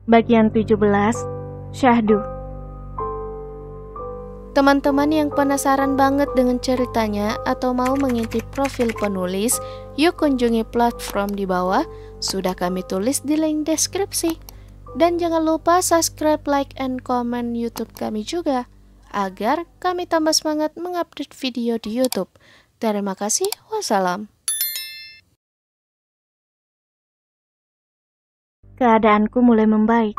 Bagian 17, Syahdu. Teman-teman yang penasaran banget dengan ceritanya atau mau mengintip profil penulis, yuk kunjungi platform di bawah, sudah kami tulis di link deskripsi. Dan jangan lupa subscribe, like, and comment YouTube kami juga, agar kami tambah semangat mengupdate video di YouTube. Terima kasih, wassalam. Keadaanku mulai membaik.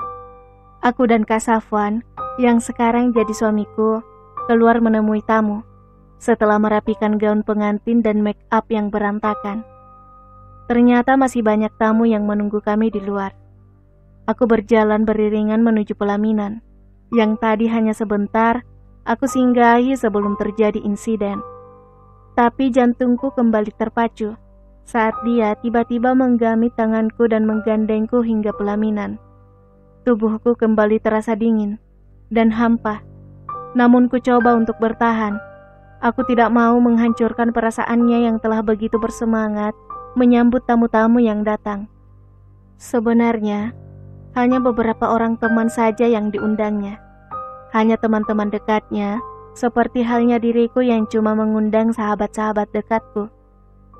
Aku dan Kak Safwan, yang sekarang jadi suamiku, keluar menemui tamu setelah merapikan gaun pengantin dan make up yang berantakan. Ternyata masih banyak tamu yang menunggu kami di luar. Aku berjalan beriringan menuju pelaminan, yang tadi hanya sebentar aku singgahi sebelum terjadi insiden. Tapi jantungku kembali terpacu saat dia tiba-tiba menggamit tanganku dan menggandengku hingga pelaminan. Tubuhku kembali terasa dingin dan hampa. Namun ku coba untuk bertahan. Aku tidak mau menghancurkan perasaannya yang telah begitu bersemangat menyambut tamu-tamu yang datang. Sebenarnya, hanya beberapa orang teman saja yang diundangnya. Hanya teman-teman dekatnya, seperti halnya diriku yang cuma mengundang sahabat-sahabat dekatku.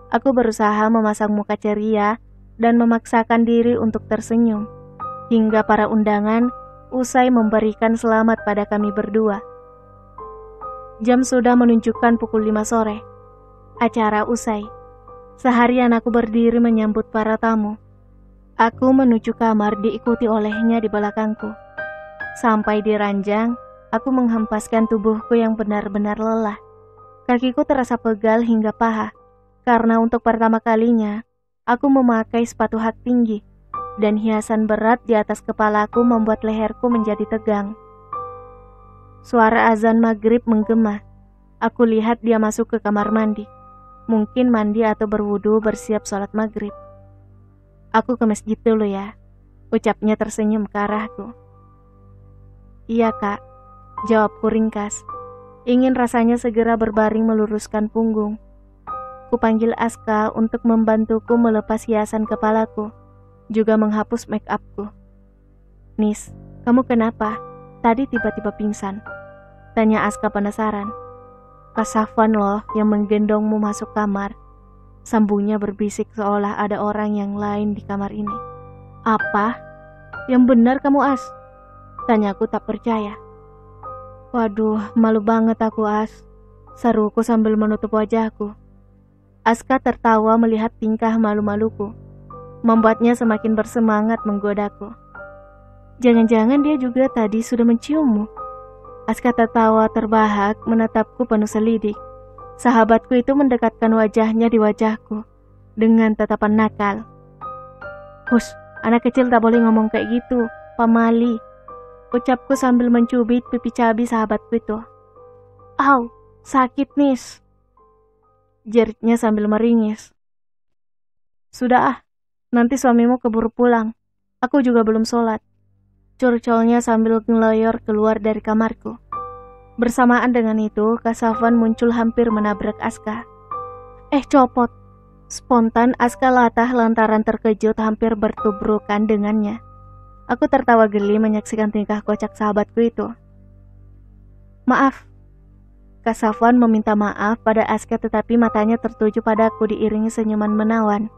Aku berusaha memasang muka ceria dan memaksakan diri untuk tersenyum, hingga para undangan usai memberikan selamat pada kami berdua. Jam sudah menunjukkan pukul 5 sore. Acara usai. Seharian aku berdiri menyambut para tamu. Aku menuju kamar diikuti olehnya di belakangku. Sampai di ranjang, aku menghempaskan tubuhku yang benar-benar lelah. Kakiku terasa pegal hingga paha. Karena untuk pertama kalinya, aku memakai sepatu hak tinggi, dan hiasan berat di atas kepalaku membuat leherku menjadi tegang. Suara azan maghrib menggema. Aku lihat dia masuk ke kamar mandi. Mungkin mandi atau berwudu bersiap sholat maghrib. Aku ke masjid dulu ya, ucapnya tersenyum ke arahku. Iya kak, jawabku ringkas. Ingin rasanya segera berbaring meluruskan punggung. Kupanggil Aska untuk membantuku melepas hiasan kepalaku, juga menghapus make upku. Nis, kamu kenapa? Tadi tiba-tiba pingsan, tanya Aska penasaran. Kak Safwan loh yang menggendongmu masuk kamar, sambungnya berbisik seolah ada orang yang lain di kamar ini. Apa? Yang benar kamu As? Tanyaku tak percaya. Waduh, malu banget aku As, seruku sambil menutup wajahku. Aska tertawa melihat tingkah malu-maluku, membuatnya semakin bersemangat menggodaku. Jangan-jangan dia juga tadi sudah menciummu. Aska tertawa terbahak menatapku penuh selidik. Sahabatku itu mendekatkan wajahnya di wajahku dengan tatapan nakal. Hush, anak kecil tak boleh ngomong kayak gitu, pamali, ucapku sambil mencubit pipi cabi sahabatku itu. Au, sakit Nis, jeritnya sambil meringis. Sudah ah, nanti suamimu keburu pulang. Aku juga belum sholat, curcolnya sambil ngeloyor keluar dari kamarku. Bersamaan dengan itu, Kak Safwan muncul hampir menabrak Aska. Copot. Spontan Aska latah lantaran terkejut hampir bertubrukan dengannya. Aku tertawa geli menyaksikan tingkah kocak sahabatku itu. Maaf. Kak Safwan meminta maaf pada Aska tetapi matanya tertuju padaku diiringi senyuman menawan.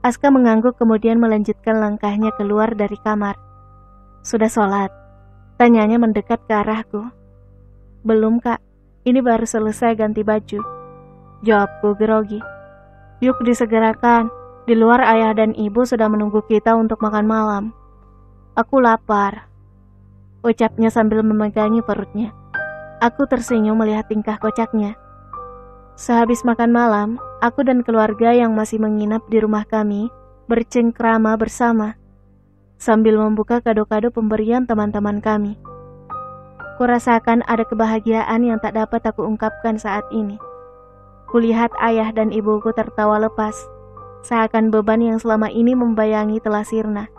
Aska mengangguk kemudian melanjutkan langkahnya keluar dari kamar. Sudah sholat? Tanyanya mendekat ke arahku. Belum kak, ini baru selesai ganti baju, jawabku grogi. Yuk disegerakan, di luar ayah dan ibu sudah menunggu kita untuk makan malam. Aku lapar, ucapnya sambil memegangi perutnya. Aku tersenyum melihat tingkah kocaknya. Sehabis makan malam, aku dan keluarga yang masih menginap di rumah kami bercengkrama bersama, sambil membuka kado-kado pemberian teman-teman kami. Kurasakan ada kebahagiaan yang tak dapat aku ungkapkan saat ini. Kulihat ayah dan ibuku tertawa lepas, seakan beban yang selama ini membayangi telah sirna.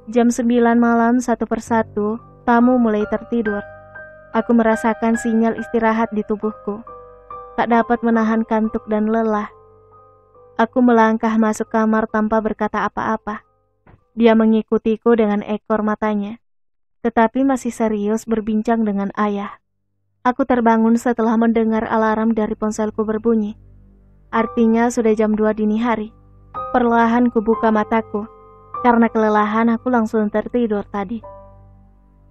Jam 9 malam satu persatu, tamu mulai tertidur. Aku merasakan sinyal istirahat di tubuhku. Tak dapat menahan kantuk dan lelah. Aku melangkah masuk kamar tanpa berkata apa-apa. Dia mengikutiku dengan ekor matanya, tetapi masih serius berbincang dengan ayah. Aku terbangun setelah mendengar alarm dari ponselku berbunyi. Artinya sudah jam 2 dini hari. Perlahan kubuka mataku. Karena kelelahan aku langsung tertidur tadi.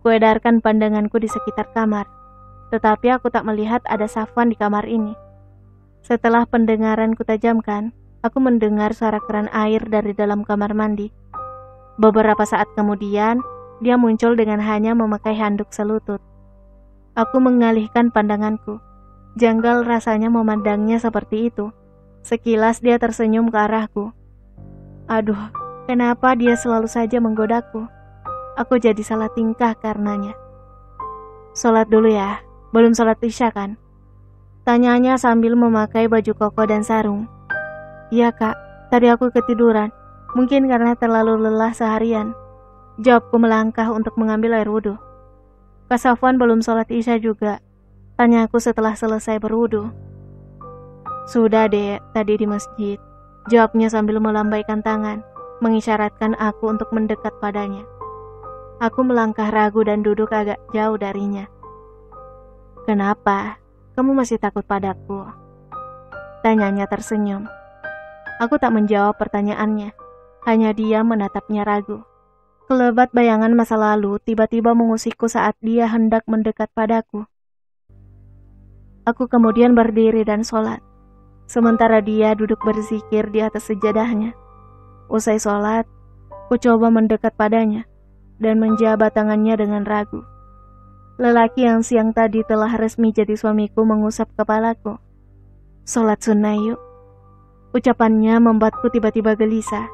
Kuedarkan pandanganku di sekitar kamar. Tetapi aku tak melihat ada Safwan di kamar ini. Setelah pendengaran kutajamkan, aku mendengar suara keran air dari dalam kamar mandi. Beberapa saat kemudian, dia muncul dengan hanya memakai handuk selutut. Aku mengalihkan pandanganku. Janggal rasanya memandangnya seperti itu. Sekilas dia tersenyum ke arahku. Aduh, kenapa dia selalu saja menggodaku? Aku jadi salah tingkah karenanya. Sholat dulu ya, belum sholat isya kan? Tanyanya sambil memakai baju koko dan sarung. Iya kak, tadi aku ketiduran. Mungkin karena terlalu lelah seharian. Jawabku melangkah untuk mengambil air wudhu. Kak Safwan belum sholat isya juga. Tanyaku setelah selesai berwudhu. Sudah dek, tadi di masjid. Jawabnya sambil melambaikan tangan, mengisyaratkan aku untuk mendekat padanya. Aku melangkah ragu dan duduk agak jauh darinya. Kenapa? Kamu masih takut padaku? Tanyanya tersenyum. Aku tak menjawab pertanyaannya. Hanya dia menatapnya ragu. Kelebat bayangan masa lalu tiba-tiba mengusikku saat dia hendak mendekat padaku. Aku kemudian berdiri dan sholat. Sementara dia duduk berzikir di atas sejadahnya. Usai sholat, ku coba mendekat padanya dan menjabat tangannya dengan ragu. Lelaki yang siang tadi telah resmi jadi suamiku mengusap kepalaku. Sholat sunnah yuk. Ucapannya membuatku tiba-tiba gelisah.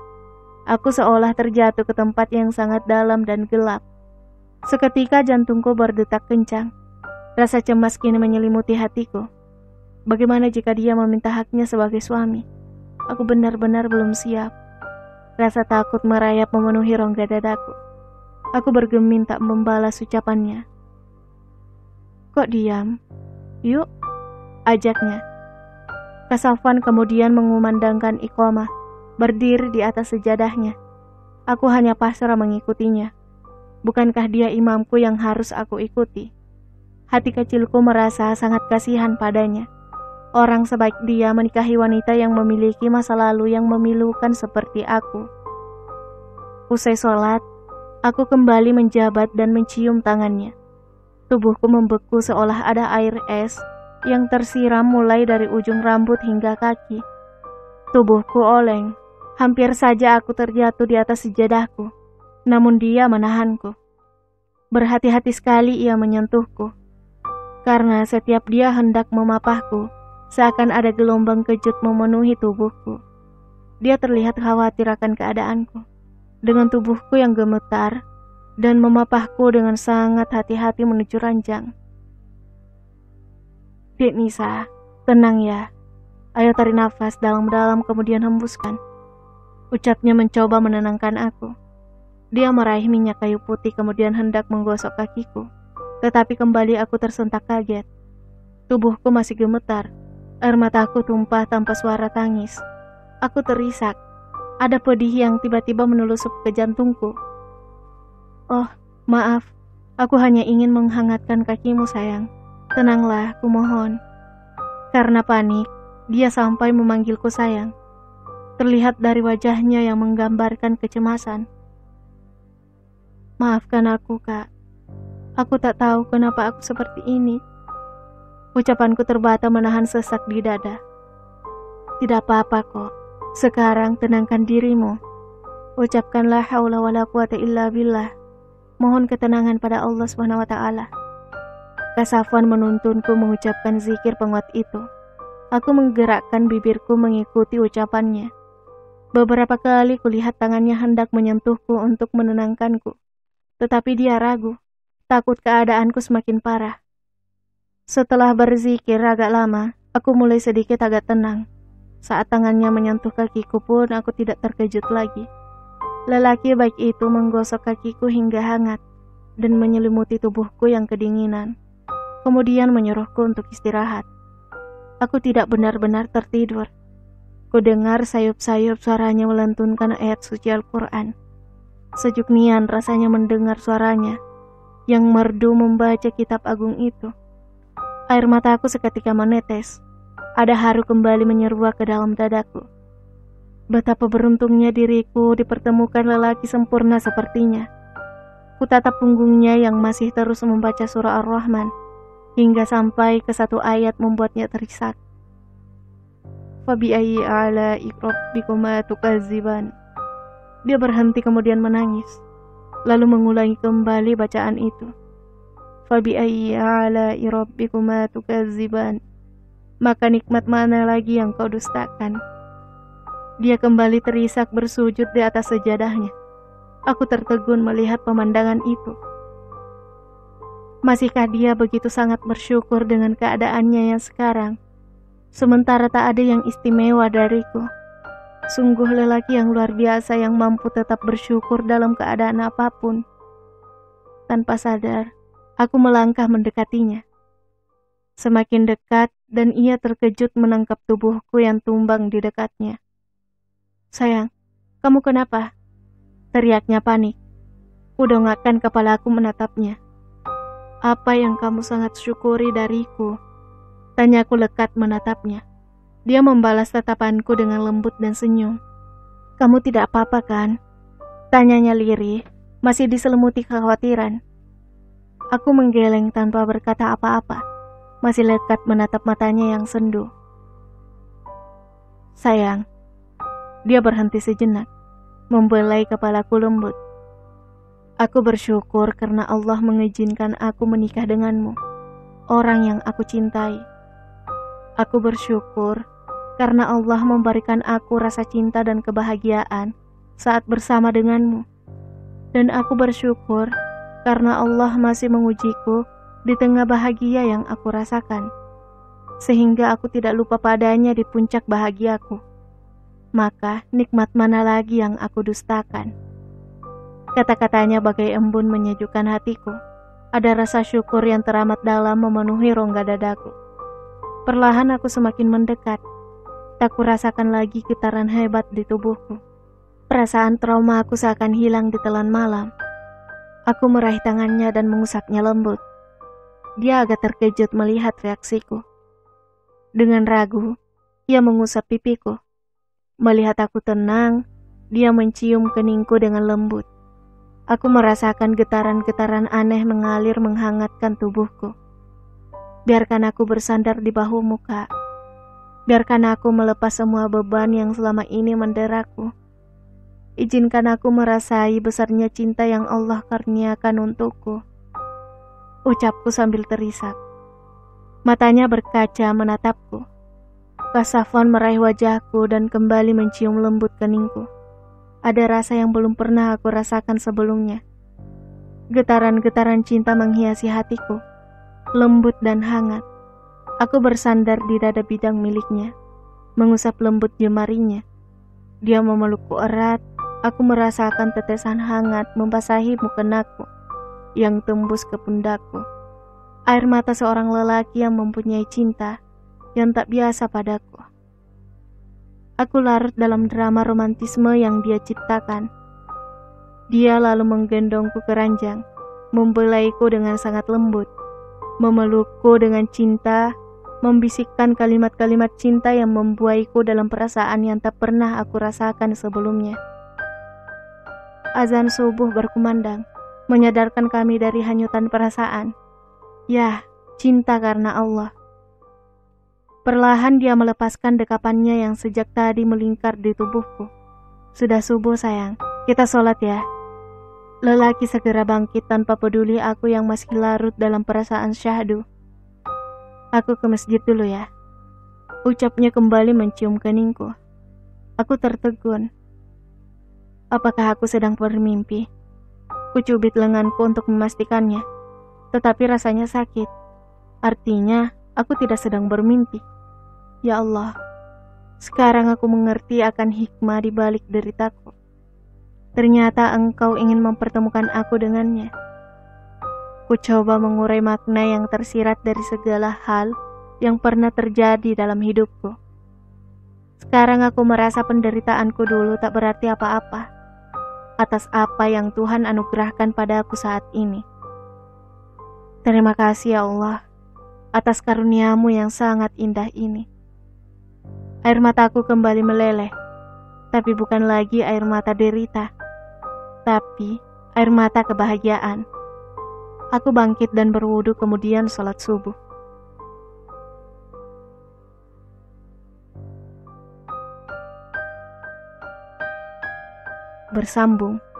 Aku seolah terjatuh ke tempat yang sangat dalam dan gelap. Seketika jantungku berdetak kencang. Rasa cemas kini menyelimuti hatiku. Bagaimana jika dia meminta haknya sebagai suami? Aku benar-benar belum siap. Rasa takut merayap memenuhi rongga dadaku. Aku bergeming tak membalas ucapannya. Kok diam? Yuk, ajaknya. Kak Safwan kemudian mengumandangkan iqamah. Berdiri di atas sejadahnya. Aku hanya pasrah mengikutinya. Bukankah dia imamku yang harus aku ikuti? Hati kecilku merasa sangat kasihan padanya. Orang sebaik dia menikahi wanita yang memiliki masa lalu yang memilukan seperti aku. Usai sholat, aku kembali menjabat dan mencium tangannya. Tubuhku membeku seolah ada air es yang tersiram mulai dari ujung rambut hingga kaki. Tubuhku oleng. Hampir saja aku terjatuh di atas sejadahku, namun dia menahanku. Berhati-hati sekali ia menyentuhku, karena setiap dia hendak memapahku, seakan ada gelombang kejut memenuhi tubuhku. Dia terlihat khawatir akan keadaanku, dengan tubuhku yang gemetar, dan memapahku dengan sangat hati-hati menuju ranjang. Dek Nisa, tenang ya. Ayo tarik nafas dalam-dalam kemudian hembuskan. Ucapnya mencoba menenangkan aku. Dia meraih minyak kayu putih kemudian hendak menggosok kakiku. Tetapi kembali aku tersentak kaget. Tubuhku masih gemetar. Air mataku tumpah tanpa suara tangis. Aku terisak. Ada pedih yang tiba-tiba menelusup ke jantungku. Oh, maaf. Aku hanya ingin menghangatkan kakimu sayang. Tenanglah, kumohon. Karena panik, dia sampai memanggilku sayang. Terlihat dari wajahnya yang menggambarkan kecemasan. Maafkan aku, Kak. Aku tak tahu kenapa aku seperti ini. Ucapanku terbata menahan sesak di dada. Tidak apa-apa kok. Sekarang tenangkan dirimu. Ucapkan la haula wala quwata illa billah. Mohon ketenangan pada Allah Subhanahu wa taala. Kak Safwan menuntunku mengucapkan zikir penguat itu. Aku menggerakkan bibirku mengikuti ucapannya. Beberapa kali kulihat tangannya hendak menyentuhku untuk menenangkanku. Tetapi dia ragu, takut keadaanku semakin parah. Setelah berzikir agak lama, aku mulai sedikit agak tenang. Saat tangannya menyentuh kakiku pun aku tidak terkejut lagi. Lelaki baik itu menggosok kakiku hingga hangat dan menyelimuti tubuhku yang kedinginan. Kemudian menyuruhku untuk istirahat. Aku tidak benar-benar tertidur. Ku dengar sayup-sayup suaranya melantunkan ayat suci Al-Quran. Sejuk nian rasanya mendengar suaranya yang merdu membaca kitab agung itu. Air mataku seketika menetes. Ada haru kembali menyeruak ke dalam dadaku. Betapa beruntungnya diriku dipertemukan lelaki sempurna sepertinya. Kutatap punggungnya yang masih terus membaca surah Ar-Rahman hingga sampai ke satu ayat membuatnya terisak. Fabi'ayyi ala'i rabbikuma tukadziban. Dia berhenti kemudian menangis, lalu mengulangi kembali bacaan itu. Fabi'ayyi ala'i rabbikuma tukadziban. Maka nikmat mana lagi yang kau dustakan? Dia kembali terisak bersujud di atas sejadahnya. Aku tertegun melihat pemandangan itu. Masihkah dia begitu sangat bersyukur dengan keadaannya yang sekarang, sementara tak ada yang istimewa dariku? Sungguh lelaki yang luar biasa yang mampu tetap bersyukur dalam keadaan apapun. Tanpa sadar, aku melangkah mendekatinya. Semakin dekat dan ia terkejut menangkap tubuhku yang tumbang di dekatnya. Sayang, kamu kenapa? Teriaknya panik. Kudongakkan kepalaku menatapnya. Apa yang kamu sangat syukuri dariku? Tanyaku lekat menatapnya. Dia membalas tatapanku dengan lembut dan senyum. Kamu tidak apa-apa kan? Tanyanya lirih, masih diselimuti kekhawatiran. Aku menggeleng tanpa berkata apa-apa, masih lekat menatap matanya yang sendu. Sayang, dia berhenti sejenak, membelai kepalaku lembut. Aku bersyukur karena Allah mengizinkan aku menikah denganmu, orang yang aku cintai. Aku bersyukur karena Allah memberikan aku rasa cinta dan kebahagiaan saat bersama denganmu. Dan aku bersyukur karena Allah masih mengujiku di tengah bahagia yang aku rasakan, sehingga aku tidak lupa padanya di puncak bahagiaku. Maka nikmat mana lagi yang aku dustakan? Kata-katanya bagai embun menyejukkan hatiku. Ada rasa syukur yang teramat dalam memenuhi rongga dadaku. Perlahan aku semakin mendekat. Tak kurasakan lagi getaran hebat di tubuhku. Perasaan trauma aku seakan hilang di telan malam. Aku meraih tangannya dan mengusapnya lembut. Dia agak terkejut melihat reaksiku. Dengan ragu, ia mengusap pipiku. Melihat aku tenang, dia mencium keningku dengan lembut. Aku merasakan getaran-getaran aneh mengalir menghangatkan tubuhku. Biarkan aku bersandar di bahumu, Kak. Biarkan aku melepas semua beban yang selama ini menderaku. Izinkan aku merasai besarnya cinta yang Allah karuniakan untukku. Ucapku sambil terisak. Matanya berkaca menatapku. Kak Safwan meraih wajahku dan kembali mencium lembut keningku. Ada rasa yang belum pernah aku rasakan sebelumnya. Getaran-getaran cinta menghiasi hatiku, lembut dan hangat. Aku bersandar di dada bidang miliknya, mengusap lembut jemarinya. Dia memelukku erat, aku merasakan tetesan hangat membasahi mukenaku yang tembus ke pundakku. Air mata seorang lelaki yang mempunyai cinta yang tak biasa padaku. Aku larut dalam drama romantisme yang dia ciptakan. Dia lalu menggendongku ke ranjang, membelaiku dengan sangat lembut, memelukku dengan cinta, membisikkan kalimat-kalimat cinta yang membuaiku dalam perasaan yang tak pernah aku rasakan sebelumnya. Azan subuh berkumandang, menyadarkan kami dari hanyutan perasaan. Ya, cinta karena Allah. Perlahan dia melepaskan dekapannya yang sejak tadi melingkar di tubuhku. Sudah subuh sayang, kita sholat ya. Lelaki segera bangkit tanpa peduli aku yang masih larut dalam perasaan syahdu. Aku ke masjid dulu ya. Ucapnya kembali mencium keningku. Aku tertegun. Apakah aku sedang bermimpi? Kucubit lenganku untuk memastikannya, tetapi rasanya sakit. Artinya, aku tidak sedang bermimpi. Ya Allah, sekarang aku mengerti akan hikmah di balik deritaku. Ternyata Engkau ingin mempertemukan aku dengannya. Ku coba mengurai makna yang tersirat dari segala hal yang pernah terjadi dalam hidupku. Sekarang aku merasa penderitaanku dulu tak berarti apa-apa. atas apa yang Tuhan anugerahkan padaku saat ini. Terima kasih ya Allah, atas karunia-Mu yang sangat indah ini. Air mataku kembali meleleh, tapi bukan lagi air mata derita, tapi air mata kebahagiaan. Aku bangkit dan berwudu, kemudian sholat subuh. Bersambung.